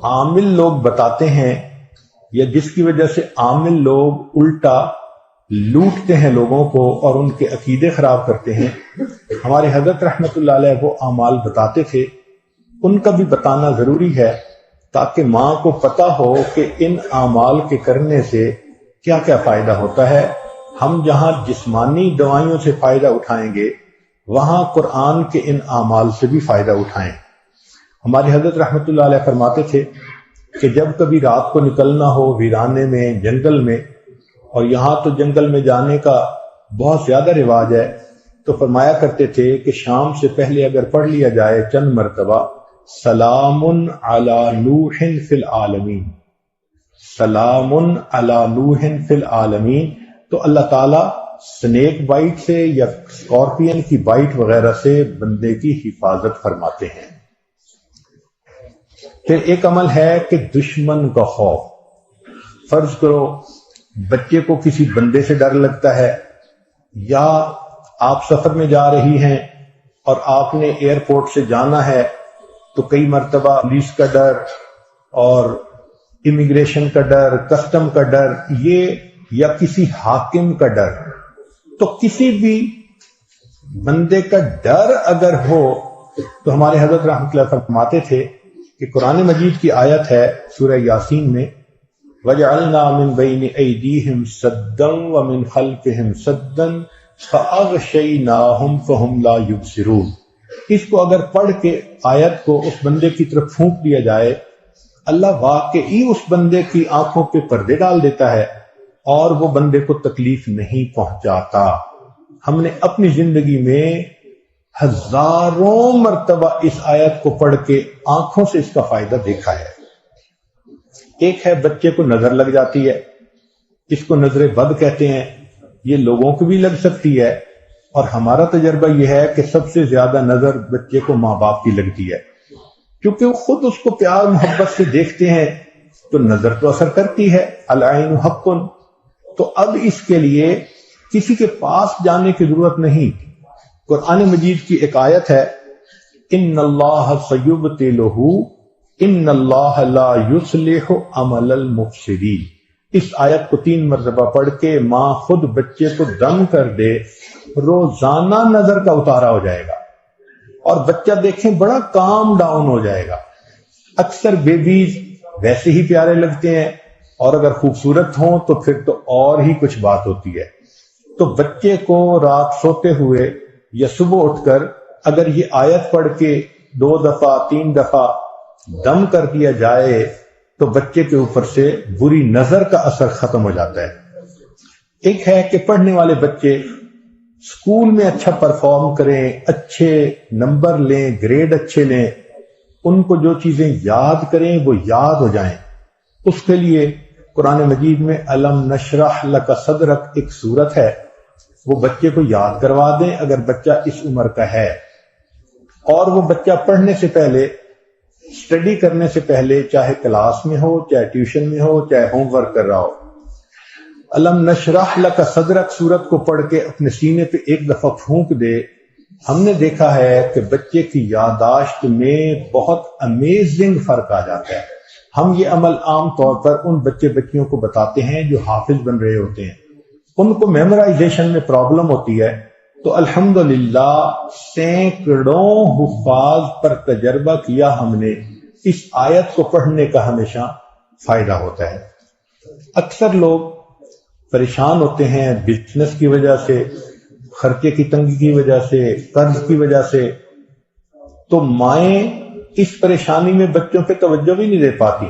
عامل لوگ بتاتے ہیں یا جس کی وجہ سے عامل لوگ الٹا لوٹتے ہیں لوگوں کو اور ان کے عقیدے خراب کرتے ہیں، ہمارے حضرت رحمت اللہ علیہ وہ اعمال بتاتے تھے، ان کا بھی بتانا ضروری ہے تاکہ ماں کو پتہ ہو کہ ان اعمال کے کرنے سے کیا کیا فائدہ ہوتا ہے۔ ہم جہاں جسمانی دوائیوں سے فائدہ اٹھائیں گے وہاں قرآن کے ان اعمال سے بھی فائدہ اٹھائیں۔ ہمارے حضرت رحمت اللہ علیہ فرماتے تھے کہ جب کبھی رات کو نکلنا ہو ویرانے میں، جنگل میں، اور یہاں تو جنگل میں جانے کا بہت زیادہ رواج ہے، تو فرمایا کرتے تھے کہ شام سے پہلے اگر پڑھ لیا جائے چند مرتبہ سلام علی نوح فی العالمین، سلام علی نوح فی العالمین، تو اللہ تعالیٰ سنیک بائٹ سے یا اسکارپین کی بائٹ وغیرہ سے بندے کی حفاظت فرماتے ہیں۔ پھر ایک عمل ہے کہ دشمن کا خوف۔ فرض کرو بچے کو کسی بندے سے ڈر لگتا ہے، یا آپ سفر میں جا رہی ہیں اور آپ نے ایئرپورٹ سے جانا ہے تو کئی مرتبہ پولیس کا ڈر اور امیگریشن کا ڈر، کسٹم کا ڈر، یہ یا کسی حاکم کا ڈر، تو کسی بھی بندے کا ڈر اگر ہو تو ہمارے حضرت رحمۃ اللہ فرماتے تھے کہ قرآن مجید کی آیت ہے سورہ یاسین میں وَجَعَلْنَا مِن بَيْنِ أَيْدِيهِمْ سَدًّا وَمِنْ خَلْفِهِمْ سَدًّا فَأَغْشَيْنَاهُمْ فَهُمْ لَا يُبْصِرُونَ۔ اس کو اگر پڑھ کے آیت کو اس بندے کی طرف پھونک دیا جائے، اللہ واقعی اس بندے کی آنکھوں پہ پردے ڈال دیتا ہے اور وہ بندے کو تکلیف نہیں پہنچاتا۔ ہم نے اپنی زندگی میں ہزاروں مرتبہ اس آیت کو پڑھ کے آنکھوں سے اس کا فائدہ دیکھا ہے۔ ایک ہے بچے کو نظر لگ جاتی ہے، اس کو نظر بد کہتے ہیں، یہ لوگوں کو بھی لگ سکتی ہے، اور ہمارا تجربہ یہ ہے کہ سب سے زیادہ نظر بچے کو ماں باپ کی لگتی ہے، کیونکہ وہ خود اس کو پیار محبت سے دیکھتے ہیں تو نظر تو اثر کرتی ہے، العین حق۔ تو اب اس کے لیے کسی کے پاس جانے کی ضرورت نہیں۔ قرآن مجید کی ایک آیت ہے ان اللہ سیبطلہ ان اللہ لا یصلح عمل المفسدین۔ اس آیت کو 3 مرتبہ پڑھ کے ماں خود بچے کو دم کر دے، روزانہ نظر کا اتارا ہو جائے گا اور بچہ دیکھیں بڑا کام ڈاؤن ہو جائے گا۔ اکثر بیبیز ویسے ہی پیارے لگتے ہیں اور اگر خوبصورت ہوں تو پھر تو اور ہی کچھ بات ہوتی ہے۔ تو بچے کو رات سوتے ہوئے یا صبح اٹھ کر اگر یہ آیت پڑھ کے 2 دفعہ 3 دفعہ دم کر دیا جائے تو بچے کے اوپر سے بری نظر کا اثر ختم ہو جاتا ہے۔ ایک ہے کہ پڑھنے والے بچے اسکول میں اچھا پرفارم کریں، اچھے نمبر لیں، گریڈ اچھے لیں، ان کو جو چیزیں یاد کریں وہ یاد ہو جائیں۔ اس کے لیے قرآن مجید میں الم نشرح لک صدرک ایک سورت ہے، وہ بچے کو یاد کروا دیں اگر بچہ اس عمر کا ہے، اور وہ بچہ پڑھنے سے پہلے، اسٹڈی کرنے سے پہلے، چاہے کلاس میں ہو، چاہے ٹیوشن میں ہو، چاہے ہوم ورک کر رہا ہو، الم نشرح لک صدرک سورت کو پڑھ کے اپنے سینے پہ ایک دفعہ پھونک دے۔ ہم نے دیکھا ہے کہ بچے کی یادداشت میں بہت امیزنگ فرق آ جاتا ہے۔ ہم یہ عمل عام طور پر ان بچے بچیوں کو بتاتے ہیں جو حافظ بن رہے ہوتے ہیں، ان کو میمورائزیشن میں پرابلم ہوتی ہے، تو الحمدللہ سینکڑوں حفاظ پر تجربہ کیا ہم نے، اس آیت کو پڑھنے کا ہمیشہ فائدہ ہوتا ہے۔ اکثر لوگ پریشان ہوتے ہیں بزنس کی وجہ سے، خرچے کی تنگی کی وجہ سے، قرض کی وجہ سے، تو مائیں اس پریشانی میں بچوں پہ توجہ بھی نہیں دے پاتی۔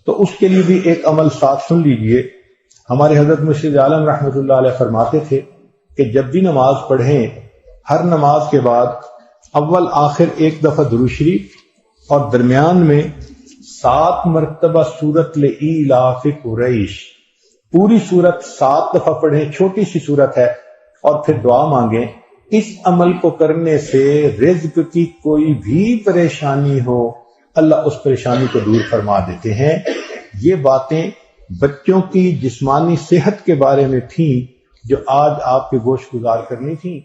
تو اس کے لیے بھی ایک عمل ساتھ سن لیجئے۔ ہمارے حضرت مرشد عالم رحمۃ اللہ علیہ فرماتے تھے کہ جب بھی نماز پڑھیں، ہر نماز کے بعد اول آخر ایک دفعہ درود شریف اور درمیان میں 7 مرتبہ سورۃ لإیلاف قریش، پوری سورت 7 دفعہ پڑھیں، چھوٹی سی سورت ہے، اور پھر دعا مانگیں۔ اس عمل کو کرنے سے رزق کی کوئی بھی پریشانی ہو اللہ اس پریشانی کو دور فرما دیتے ہیں۔ یہ باتیں بچوں کی جسمانی صحت کے بارے میں تھیں جو آج آپ کے گوش گزار کرنی تھیں۔